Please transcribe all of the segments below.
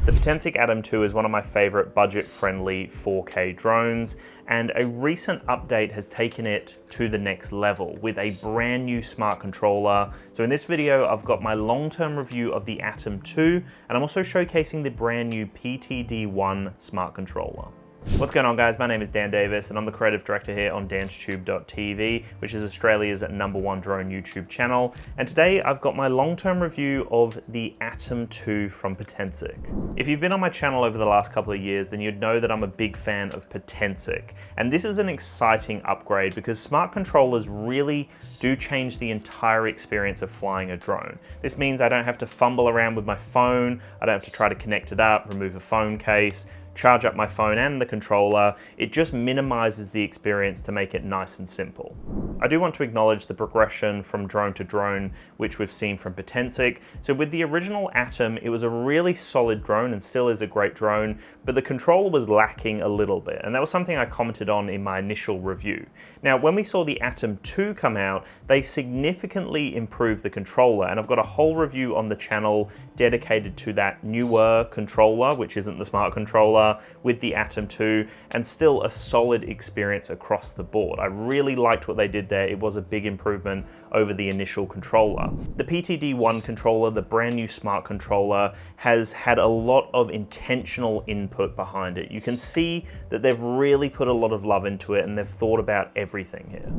The Potensic ATOM 2 is one of my favorite budget-friendly 4K drones, and a recent update has taken it to the next level with a brand new smart controller. So in this video, I've got my long-term review of the ATOM 2, and I'm also showcasing the brand new PTD1 smart controller. What's going on, guys? My name is Dan Davis and I'm the creative director here on DansTube.TV, which is Australia's #1 drone YouTube channel. And today I've got my long-term review of the ATOM 2 from Potensic. If you've been on my channel over the last couple of years, then you'd know that I'm a big fan of Potensic. And this is an exciting upgrade because smart controllers really do change the entire experience of flying a drone. This means I don't have to fumble around with my phone, I don't have to try to connect it up, remove a phone case, charge up my phone and the controller. It just minimizes the experience to make it nice and simple. I do want to acknowledge the progression from drone to drone, which we've seen from Potensic. So with the original ATOM, it was a really solid drone and still is a great drone, but the controller was lacking a little bit. And that was something I commented on in my initial review. Now, when we saw the ATOM 2 come out, they significantly improved the controller. And I've got a whole review on the channel dedicated to that newer controller, which isn't the smart controller, with the ATOM 2, and still a solid experience across the board. I really liked what they did there. It was a big improvement over the initial controller. The PTD1 controller, the brand new smart controller, has had a lot of intentional input behind it. You can see that they've really put a lot of love into it and they've thought about everything here.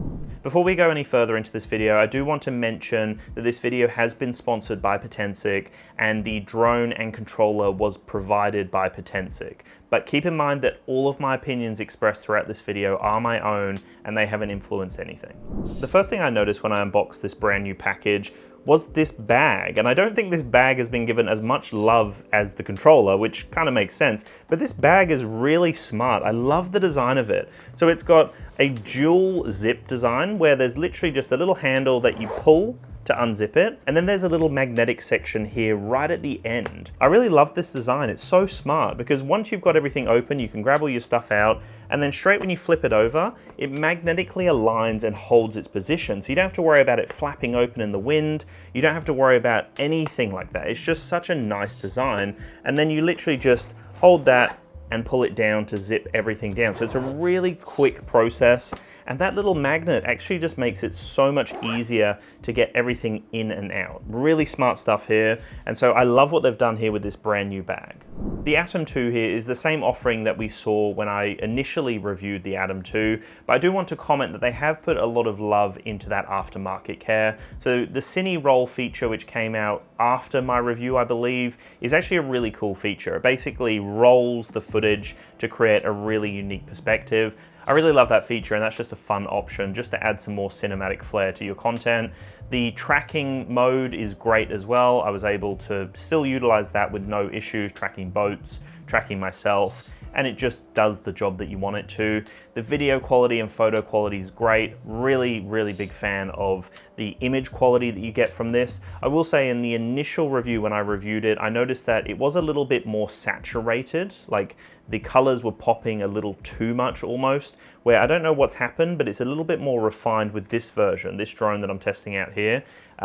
Before we go any further into this video, I do want to mention that this video has been sponsored by Potensic and the drone and controller was provided by Potensic. But keep in mind that all of my opinions expressed throughout this video are my own and they haven't influenced anything. The first thing I noticed when I unboxed this brand new package was this bag. And I don't think this bag has been given as much love as the controller, which kind of makes sense. But this bag is really smart. I love the design of it. So it's got a dual zip design where there's literally just a little handle that you pull to unzip it, and then there's a little magnetic section here right at the end. I really love this design. It's so smart because once you've got everything open, you can grab all your stuff out, and then straight when you flip it over, it magnetically aligns and holds its position. So you don't have to worry about it flapping open in the wind. You don't have to worry about anything like that. It's just such a nice design. And then you literally just hold that and pull it down to zip everything down. So it's a really quick process. And that little magnet actually just makes it so much easier to get everything in and out. Really smart stuff here. And so I love what they've done here with this brand new bag. The ATOM 2 here is the same offering that we saw when I initially reviewed the ATOM 2, but I do want to comment that they have put a lot of love into that aftermarket care. So the Cine Roll feature, which came out after my review, I believe, is actually a really cool feature. It basically rolls the footage to create a really unique perspective. I really love that feature, and that's just a fun option just to add some more cinematic flair to your content. The tracking mode is great as well. I was able to still utilize that with no issues, tracking boats, tracking myself, and it just does the job that you want it to. The video quality and photo quality is great. Really, really big fan of the image quality that you get from this. I will say in the initial review when I reviewed it, I noticed that it was a little bit more saturated, like the colors were popping a little too much almost, where I don't know what's happened, but it's a little bit more refined with this version, this drone that I'm testing out here.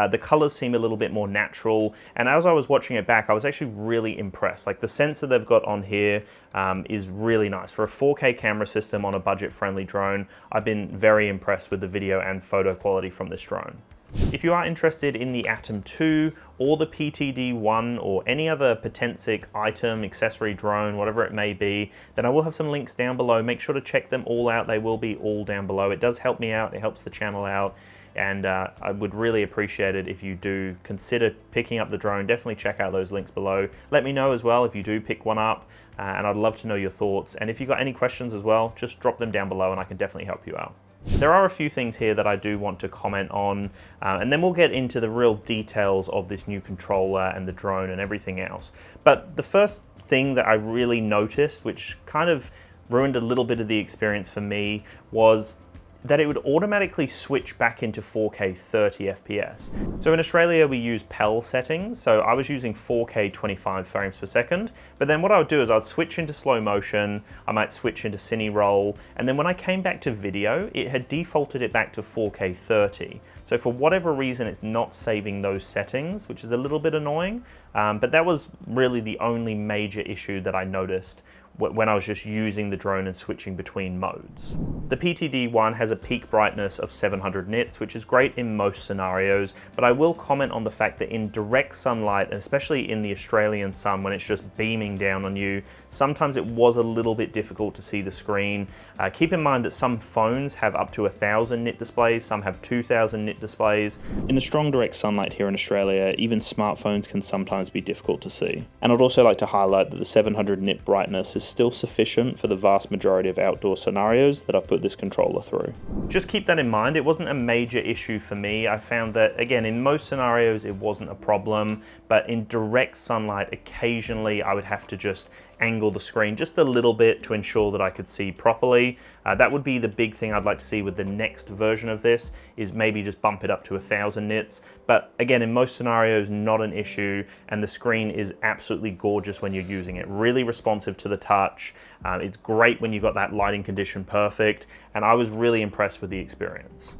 The colors seem a little bit more natural, and as I was watching it back, I was actually really impressed. Like the sensor they've got on here is really nice. For a 4K camera system on a budget-friendly drone, I've been very impressed with the video and photo quality from this drone. If you are interested in the ATOM 2 or the PTD1 or any other Potensic item, accessory, drone, whatever it may be, then I will have some links down below. Make sure to check them all out. They will be all down below. It does help me out. It helps the channel out. And I would really appreciate it if you do consider picking up the drone. Definitely check out those links below. Let me know as well if you do pick one up, and I'd love to know your thoughts. And if you've got any questions as well, just drop them down below and I can definitely help you out. There are a few things here that I do want to comment on, and then we'll get into the real details of this new controller and the drone and everything else. But the first thing that I really noticed, which kind of ruined a little bit of the experience for me, was that it would automatically switch back into 4K 30 FPS. So in Australia, we use PEL settings. So I was using 4K 25 frames per second, but then what I would do is I'd switch into slow motion, I might switch into cine roll, and then when I came back to video, it had defaulted it back to 4K 30. So for whatever reason, it's not saving those settings, which is a little bit annoying, but that was really the only major issue that I noticed when I was just using the drone and switching between modes. The PTD1 has a peak brightness of 700 nits, which is great in most scenarios, but I will comment on the fact that in direct sunlight, and especially in the Australian sun when it's just beaming down on you, sometimes it was a little bit difficult to see the screen. Keep in mind that some phones have up to 1000 nit displays, some have 2000 nit displays. In the strong direct sunlight here in Australia, even smartphones can sometimes be difficult to see. And I'd also like to highlight that the 700 nit brightness is still sufficient for the vast majority of outdoor scenarios that I've put this controller through. Just keep that in mind, it wasn't a major issue for me. I found that, again, in most scenarios it wasn't a problem, but in direct sunlight, occasionally I would have to just angle the screen just a little bit to ensure that I could see properly. That would be the big thing I'd like to see with the next version of this, is maybe just bump it up to 1000 nits. But again, in most scenarios, not an issue, and the screen is absolutely gorgeous when you're using it. Really responsive to the touch. It's great when you've got that lighting condition perfect, and I was really impressed with the experience.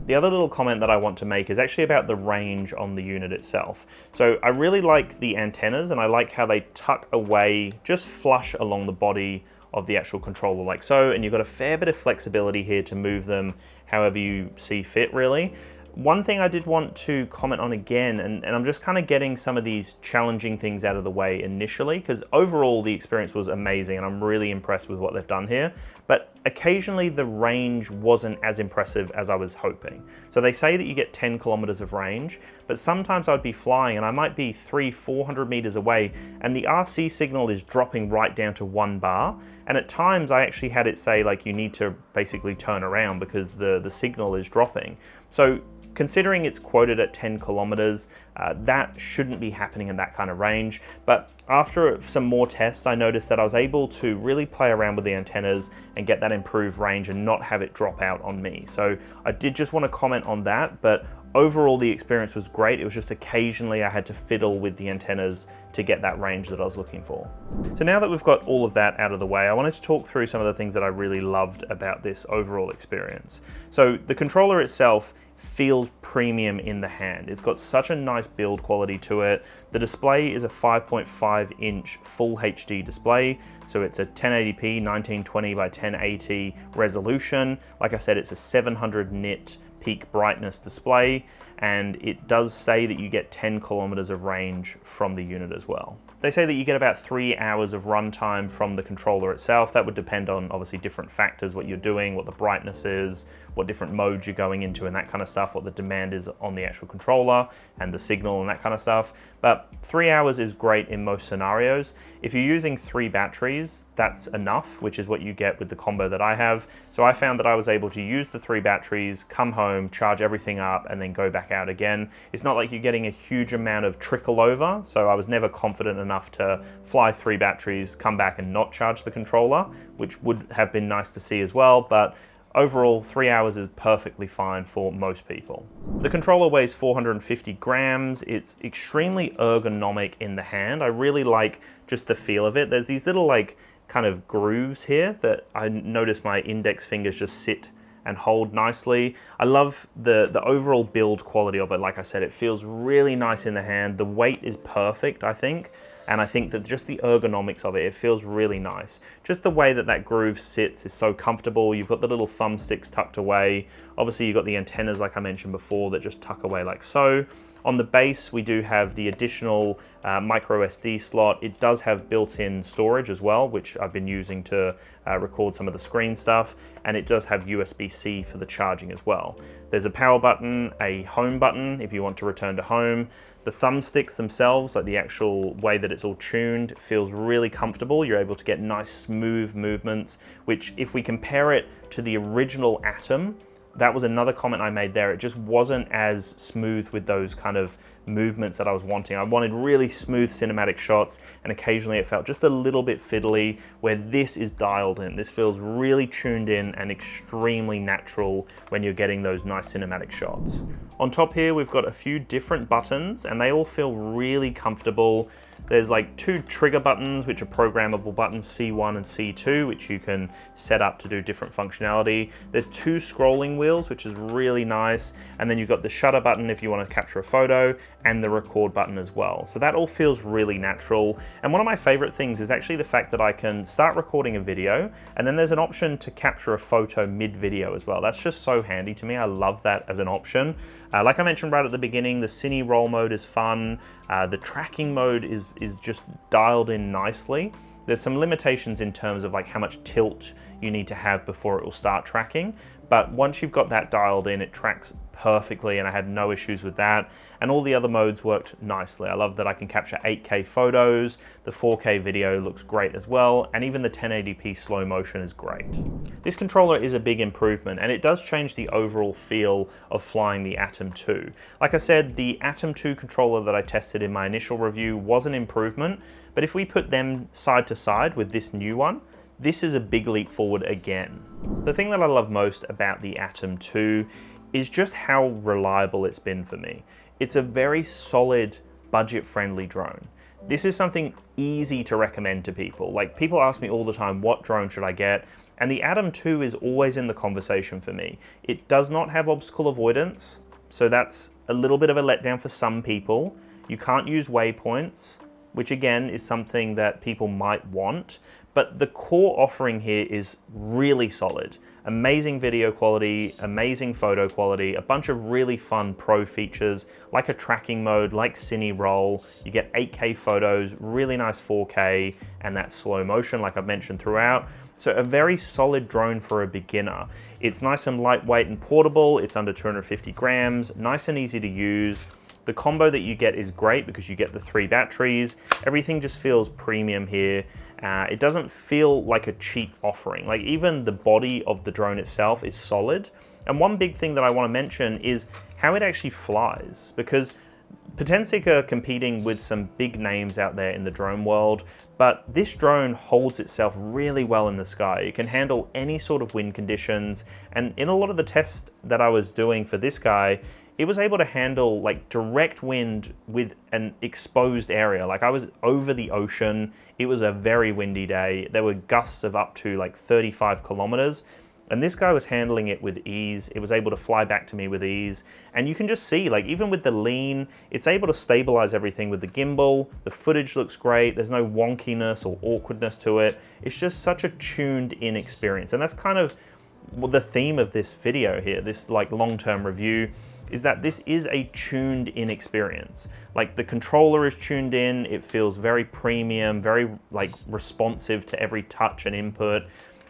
The other little comment that I want to make is actually about the range on the unit itself. So I really like the antennas, and I like how they tuck away just flush along the body of the actual controller like so, and you've got a fair bit of flexibility here to move them however you see fit, really. One thing I did want to comment on again, and I'm just kind of getting some of these challenging things out of the way initially, because overall the experience was amazing and I'm really impressed with what they've done here, but occasionally the range wasn't as impressive as I was hoping. So they say that you get 10 kilometers of range, but sometimes I'd be flying and I might be 300-400 meters away and the RC signal is dropping right down to 1 bar. And at times I actually had it say like you need to basically turn around because the signal is dropping. So considering it's quoted at 10 kilometers, that shouldn't be happening in that kind of range. But after some more tests, I noticed that I was able to really play around with the antennas and get that improved range and not have it drop out on me. So I did just want to comment on that, but overall the experience was great. It was just occasionally I had to fiddle with the antennas to get that range that I was looking for. So now that we've got all of that out of the way, I wanted to talk through some of the things that I really loved about this overall experience. So the controller itself feels premium in the hand. It's got such a nice build quality to it. The display is a 5.5 inch full HD display. So it's a 1080p 1920 by 1080 resolution. Like I said, it's a 700 nit peak brightness display, and it does say that you get 10 kilometers of range from the unit as well. They say that you get about 3 hours of runtime from the controller itself. That would depend on obviously different factors, what you're doing, what the brightness is, what different modes you're going into and that kind of stuff, what the demand is on the actual controller and the signal and that kind of stuff. But 3 hours is great in most scenarios. If you're using 3 batteries, that's enough, which is what you get with the combo that I have. So I found that I was able to use the 3 batteries, come home, charge everything up, and then go back out again. It's not like you're getting a huge amount of trickle over, so I was never confident enough to fly 3 batteries, come back and not charge the controller, which would have been nice to see as well, but overall 3 hours is perfectly fine for most people. The controller weighs 450 grams. It's extremely ergonomic in the hand. I really like just the feel of it. There's these little like kind of grooves here that I notice my index fingers just sit and hold nicely. I love the overall build quality of it. Like I said, it feels really nice in the hand. The weight is perfect, I think. And I think that just the ergonomics of it, it feels really nice. Just the way that that groove sits is so comfortable. You've got the little thumbsticks tucked away. Obviously you've got the antennas like I mentioned before that just tuck away like so. On the base, we do have the additional micro SD slot. It does have built-in storage as well, which I've been using to record some of the screen stuff. And it does have USB-C for the charging as well. There's a power button, a home button if you want to return to home. The thumbsticks themselves, like the actual way that it's all tuned, feels really comfortable. You're able to get nice smooth movements, which if we compare it to the original Atom, that was another comment I made there. It just wasn't as smooth with those kind of movements that I was wanting. I wanted really smooth cinematic shots, and occasionally it felt just a little bit fiddly, where this is dialed in. This feels really tuned in and extremely natural when you're getting those nice cinematic shots. On top here, we've got a few different buttons, and they all feel really comfortable. There's like 2 trigger buttons, which are programmable buttons, C1 and C2, which you can set up to do different functionality. There's 2 scrolling wheels, which is really nice. And then you've got the shutter button if you want to capture a photo, and the record button as well. So that all feels really natural. And one of my favorite things is actually the fact that I can start recording a video, and then there's an option to capture a photo mid-video as well. That's just so handy to me. I love that as an option. Like I mentioned right at the beginning, the cine roll mode is fun. The tracking mode is just dialed in nicely. There's some limitations in terms of like how much tilt you need to have before it will start tracking. But once you've got that dialed in, it tracks perfectly, and I had no issues with that. And all the other modes worked nicely. I love that I can capture 8K photos, the 4K video looks great as well, and even the 1080p slow motion is great. This controller is a big improvement, and it does change the overall feel of flying the Atom 2. Like I said, the Atom 2 controller that I tested in my initial review was an improvement, but if we put them side to side with this new one, this is a big leap forward again. The thing that I love most about the Atom 2 is just how reliable it's been for me. It's a very solid, budget-friendly drone. This is something easy to recommend to people. Like, people ask me all the time, what drone should I get? And the Atom 2 is always in the conversation for me. It does not have obstacle avoidance, so that's a little bit of a letdown for some people. You can't use waypoints, which again is something that people might want. But the core offering here is really solid. Amazing video quality, amazing photo quality, a bunch of really fun pro features like a tracking mode, like Cine Roll. You get 8K photos, really nice 4K, and that slow motion like I've mentioned throughout. So a very solid drone for a beginner. It's nice and lightweight and portable. It's under 250 grams, nice and easy to use. The combo that you get is great because you get the 3 batteries. Everything just feels premium here. It doesn't feel like a cheap offering. Like, even the body of the drone itself is solid. And one big thing that I want to mention is how it actually flies, because Potensic are competing with some big names out there in the drone world, but this drone holds itself really well in the sky. It can handle any sort of wind conditions, and in a lot of the tests that I was doing for this guy, it was able to handle like direct wind with an exposed area. Like, I was over the ocean, it was a very windy day, there were gusts of up to like 35 kilometers, and this guy was handling it with ease. It was able to fly back to me with ease, and you can just see, like, even with the lean, it's able to stabilize everything with the gimbal. The footage looks great, there's no wonkiness or awkwardness to it. It's just such a tuned in experience, and that's kind of the theme of this video here, this like long-term review, is that this is a tuned in experience. Like, the controller is tuned in, it feels very premium, very like responsive to every touch and input.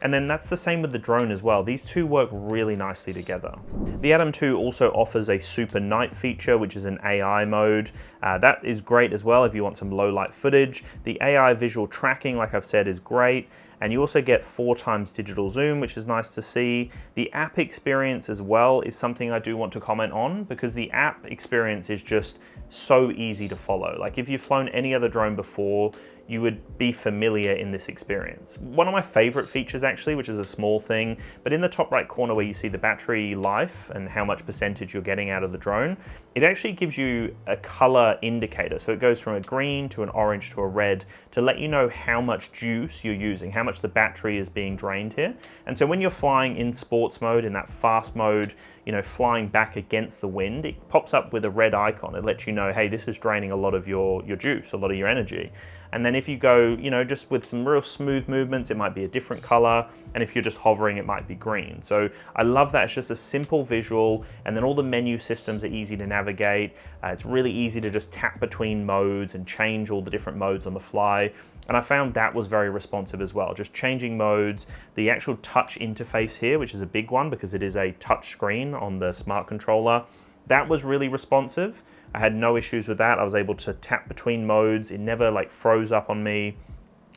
And then that's the same with the drone as well. These two work really nicely together. The Atom 2 also offers a super night feature, which is an AI mode. That is great as well if you want some low light footage. The AI visual tracking, like I've said, is great. And you also get 4x digital zoom, which is nice to see. The app experience as well is something I do want to comment on, because the app experience is just so easy to follow. Like, if you've flown any other drone before, you would be familiar in this experience. One of my favorite features actually, which is a small thing, but in the top right corner where you see the battery life and how much percentage you're getting out of the drone, it actually gives you a color indicator. So it goes from a green to an orange to a red to let you know how much juice you're using, how much the battery is being drained here. And so when you're flying in sports mode, in that fast mode, you know, flying back against the wind, it pops up with a red icon. It lets you know, hey, this is draining a lot of your juice, a lot of your energy. And then if you go, you know, just with some real smooth movements, it might be a different color. And if you're just hovering, it might be green. So I love that. It's just a simple visual. And then all the menu systems are easy to navigate. It's really easy to just tap between modes and change all the different modes on the fly. And I found that was very responsive as well. Just changing modes, the actual touch interface here, which is a big one because it is a touch screen on the smart controller. That was really responsive. I had no issues with that. I was able to tap between modes. It never like froze up on me.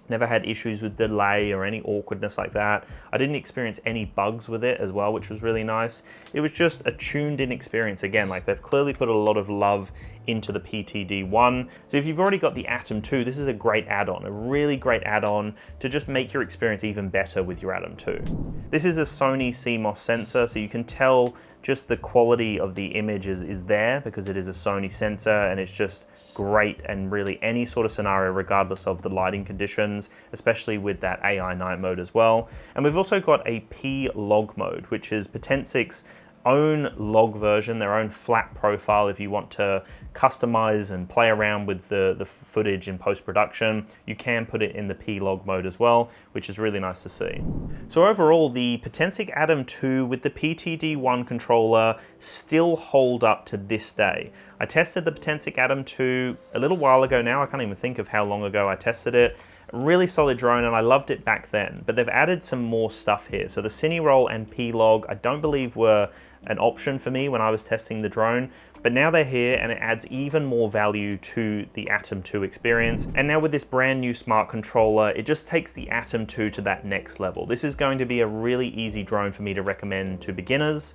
Never had issues with delay or any awkwardness like that. I didn't experience any bugs with it as well, which was really nice. It was just a tuned in experience again. Like, they've clearly put a lot of love into the PTD1. So if you've already got the Atom 2, this is a great add-on, a really great add-on to just make your experience even better with your Atom 2. This is a Sony CMOS sensor, so you can tell just the quality of the image is there because it is a Sony sensor, and it's just great in really any sort of scenario regardless of the lighting conditions, especially with that AI night mode as well. And we've also got a P log mode, which is Potensic's own log version, their own flat profile. If you want to customize and play around with the footage in post-production, you can put it in the P log mode as well, which is really nice to see. So overall, the Potensic Atom 2 with the PTD1 controller still hold up to this day. I tested the Potensic Atom 2 a little while ago now. I can't even think of how long ago I tested it. Really solid drone, and I loved it back then, but they've added some more stuff here. So the Cine Roll and P-Log I don't believe were an option for me when I was testing the drone, but now they're here and it adds even more value to the Atom 2 experience. And now with this brand new smart controller, it just takes the Atom 2 to that next level. This is going to be a really easy drone for me to recommend to beginners.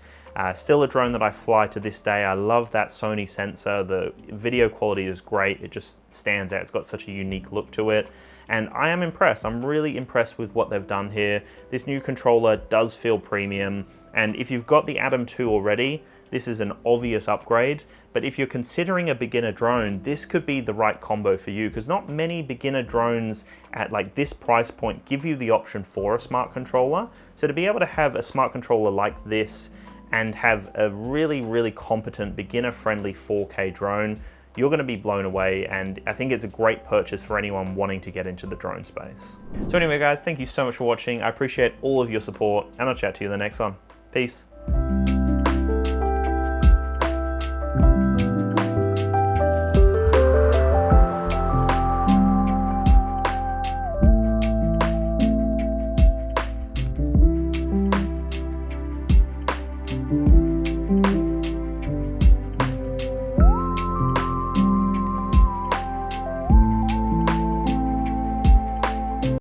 Still a drone that I fly to this day. I love that Sony sensor. The video quality is great. It just stands out. It's got such a unique look to it. And I am impressed. I'm really impressed with what they've done here. This new controller does feel premium. And if you've got the Atom 2 already, this is an obvious upgrade. But if you're considering a beginner drone, this could be the right combo for you, because not many beginner drones at like this price point give you the option for a smart controller. So to be able to have a smart controller like this and have a really, really competent, beginner-friendly 4K drone, you're going to be blown away, and I think it's a great purchase for anyone wanting to get into the drone space. So anyway guys, thank you so much for watching. I appreciate all of your support, and I'll chat to you in the next one. Peace.